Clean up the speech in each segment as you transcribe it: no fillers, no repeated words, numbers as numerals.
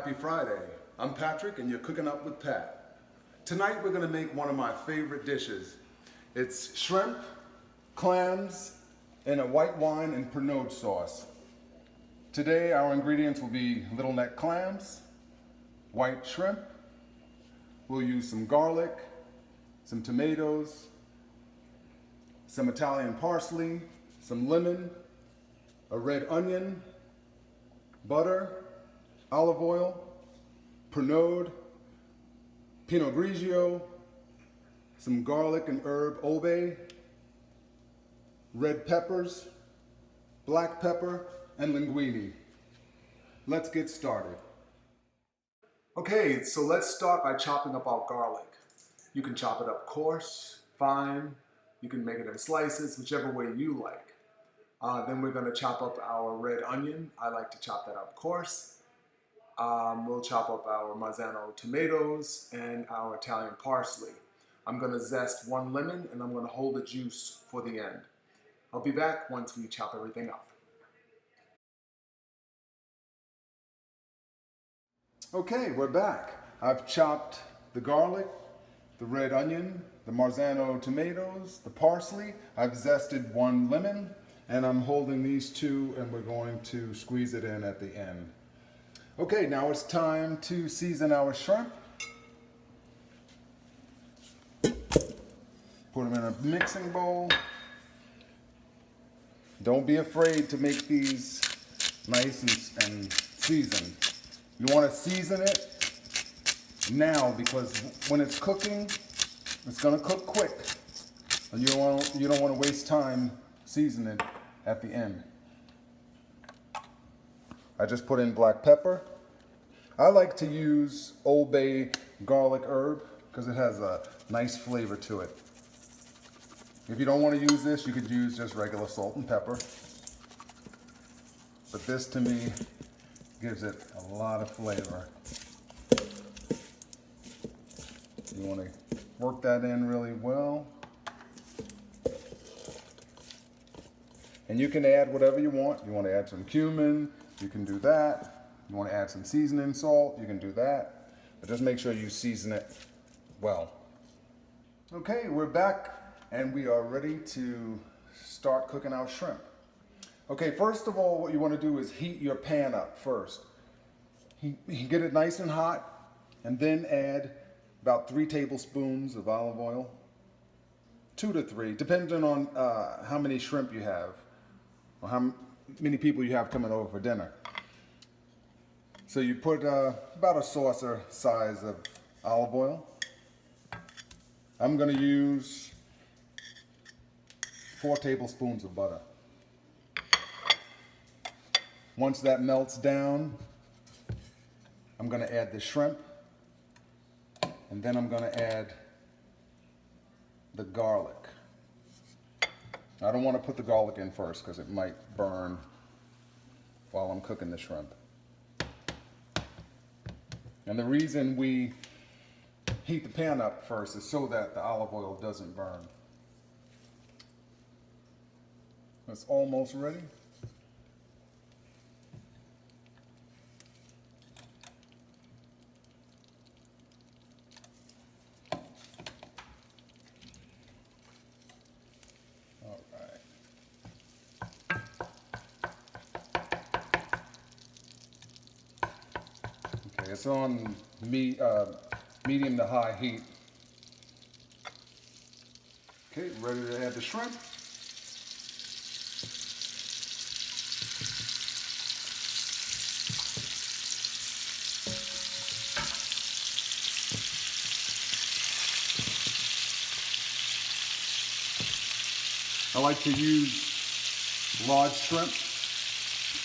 Happy Friday. I'm Patrick and you're cooking up with Pat. Tonight we're going to make one of my favorite dishes. It's shrimp, clams, and a white wine and Pernod sauce. Today our ingredients will be little neck clams, white shrimp, we'll use some garlic, some tomatoes, some Italian parsley, some lemon, a red onion, butter, olive oil, Pernod, Pinot Grigio, some garlic and herb Obe, red peppers, black pepper, and linguine. Let's get started. Okay, so let's start by chopping up our garlic. You can chop it up coarse, fine, you can make it in slices, whichever way you like. Then we're going to chop up our red onion. I like to chop that up coarse. We'll chop up our Marzano tomatoes and our Italian parsley. I'm going to zest one lemon and I'm going to hold the juice for the end. I'll be back once we chop everything up. Okay, we're back. I've chopped the garlic, the red onion, the Marzano tomatoes, the parsley. I've zested one lemon and I'm holding these two and we're going to squeeze it in at the end. Okay, now it's time to season our shrimp. Put them in a mixing bowl. Don't be afraid to make these nice and seasoned. You want to season it now because when it's cooking, it's going to cook quick. And you don't want to waste time seasoning it at the end. I just put in black pepper. I like to use Old Bay garlic herb because it has a nice flavor to it. If you don't want to use this, you could use just regular salt and pepper. But this to me gives it a lot of flavor. You want to work that in really well. And you can add whatever you want. You want to add some cumin, you can do that. You want to add some seasoning salt, you can do that. But just make sure you season it well. Okay, we're back and we are ready to start cooking our shrimp. Okay, first of all, what you want to do is heat your pan up first. Get it nice and hot and then add about 3 tablespoons of olive oil. 2 to 3, depending on how many shrimp you have or how many people you have coming over for dinner. So you put about a saucer size of olive oil. I'm going to use 4 tablespoons of butter. Once that melts down, I'm going to add the shrimp and then I'm going to add the garlic. I don't want to put the garlic in first because it might burn while I'm cooking the shrimp. And the reason we heat the pan up first is so that the olive oil doesn't burn. It's almost ready. All right. Okay, it's on medium to high heat. Okay, ready to add the shrimp. I like to use large shrimp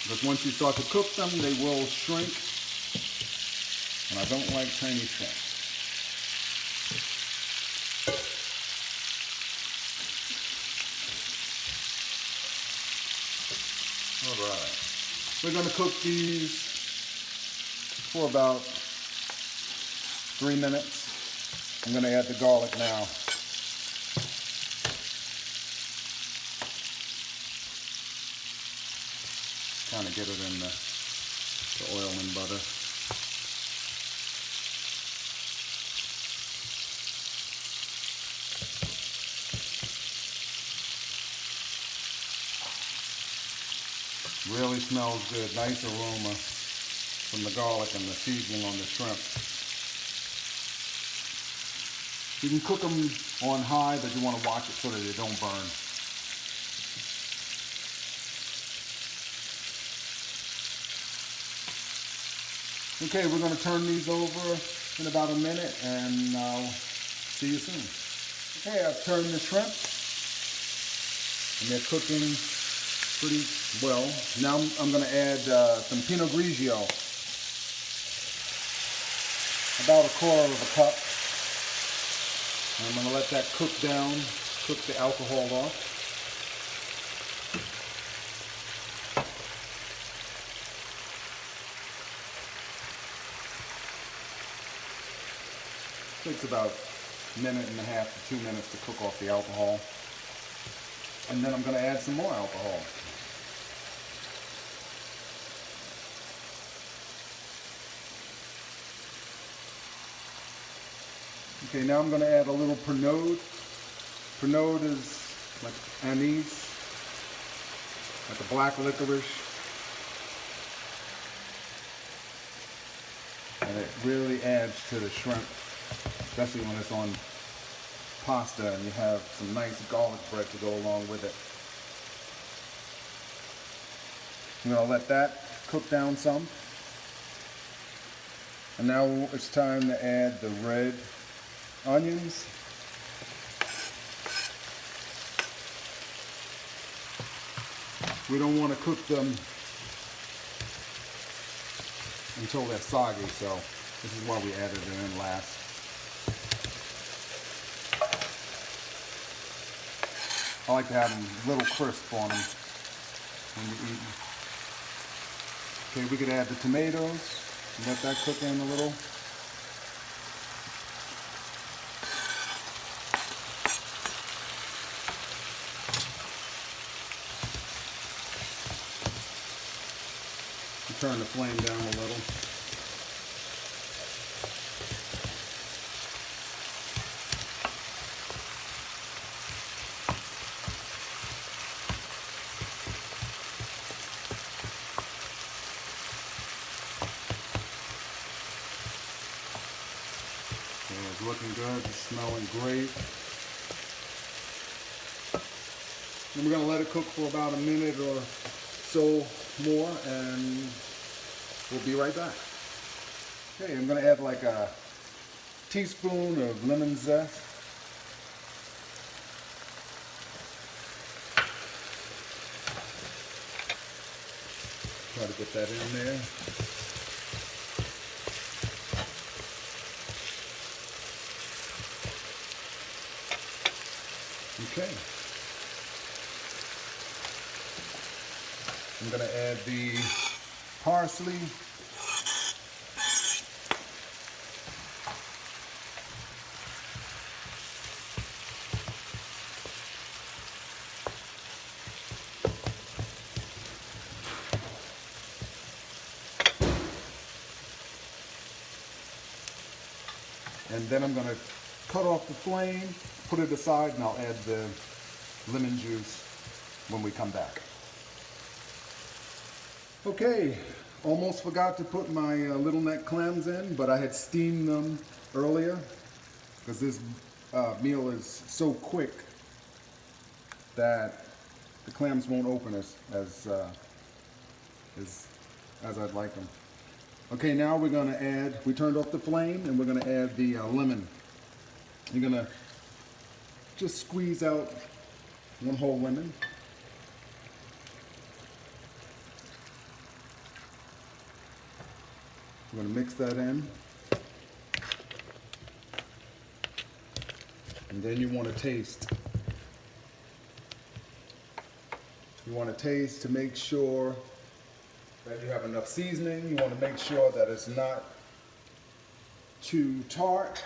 because once you start to cook them, they will shrink. And I don't like tiny shrimp. All right. We're going to cook these for about 3 minutes. I'm going to add the garlic now. Kind of get it in the oil and butter. Really smells good. Nice aroma from the garlic and the seasoning on the shrimp. You can cook them on high, but you want to watch it so that they don't burn. Okay, we're going to turn these over in about a minute, and I'll see you soon. Okay, I've turned the shrimp, and they're cooking pretty well. Now I'm going to add some Pinot Grigio, about 1/4 cup. And I'm going to let that cook down, cook the alcohol off. Takes about 1.5 to 2 minutes to cook off the alcohol. And then I'm going to add some more alcohol. Okay, now I'm going to add a little Pernod. Pernod is like anise, like a black licorice. And it really adds to the shrimp, especially when it's on pasta and you have some nice garlic bread to go along with it. I'm going to let that cook down some. And now it's time to add the red onions. We don't want to cook them until they're soggy, so this is why we added it in last. I like to have them a little crisp on them when you eat them. Okay, we could add the tomatoes and let that cook in a little. Turn the flame down a little. Okay, it's looking good, it's smelling great. And we're going to let it cook for about a minute or so more, and we'll be right back. Okay, I'm going to add like a teaspoon of lemon zest. Try to get that in there. Okay. I'm going to add the parsley. And then I'm going to cut off the flame, put it aside, and I'll add the lemon juice when we come back. Okay, almost forgot to put my little neck clams in, but I had steamed them earlier because this meal is so quick that the clams won't open as I'd like them. Okay, now we're going to add, we turned off the flame, and we're going to add the lemon. You're going to just squeeze out one whole lemon. We're going to mix that in. And then you want to taste. You want to taste to make sure that you have enough seasoning. You want to make sure that it's not too tart.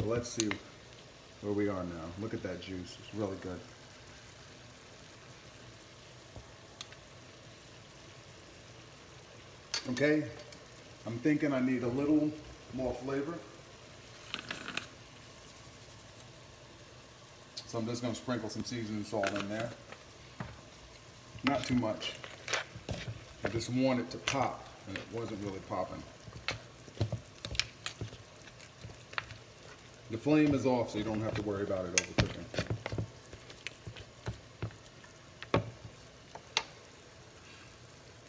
So let's see where we are now. Look at that juice. It's really good. Okay, I'm thinking I need a little more flavor. So I'm just going to sprinkle some seasoning salt in there. Not too much. I just want it to pop, and it wasn't really popping. The flame is off, so you don't have to worry about it overcooking.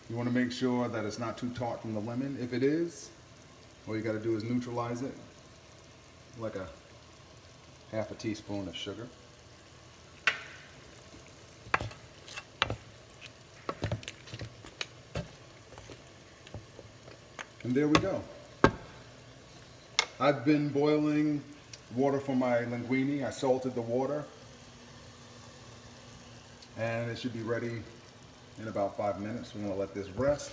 You want to make sure that it's not too tart from the lemon. If it is, all you got to do is neutralize it, like a half a teaspoon of sugar. And there we go. I've been boiling water for my linguine. I salted the water. And it should be ready in about 5 minutes. We're gonna let this rest.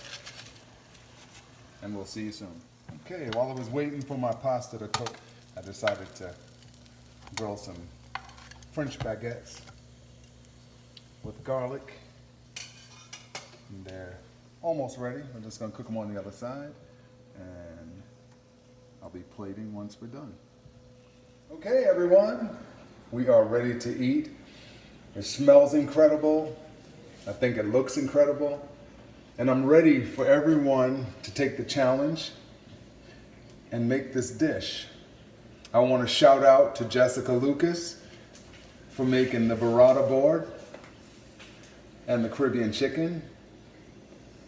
And we'll see you soon. Okay, while I was waiting for my pasta to cook, I decided to grill some French baguettes with garlic. And they're almost ready. I'm just gonna cook them on the other side. And I'll be plating once we're done. Okay, everyone, we are ready to eat. It smells incredible. I think it looks incredible. And I'm ready for everyone to take the challenge and make this dish. I want to shout out to Jessica Lucas for making the burrata board and the Caribbean chicken.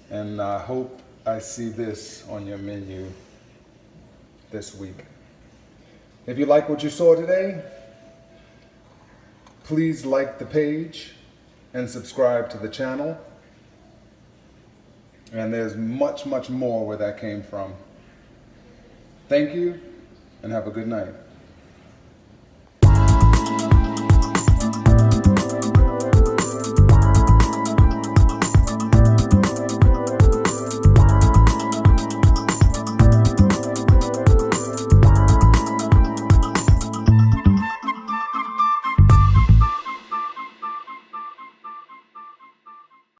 And I hope I see this on your menu this week. If you like what you saw today, please like the page and subscribe to the channel. And there's much, much more where that came from. Thank you and have a good night.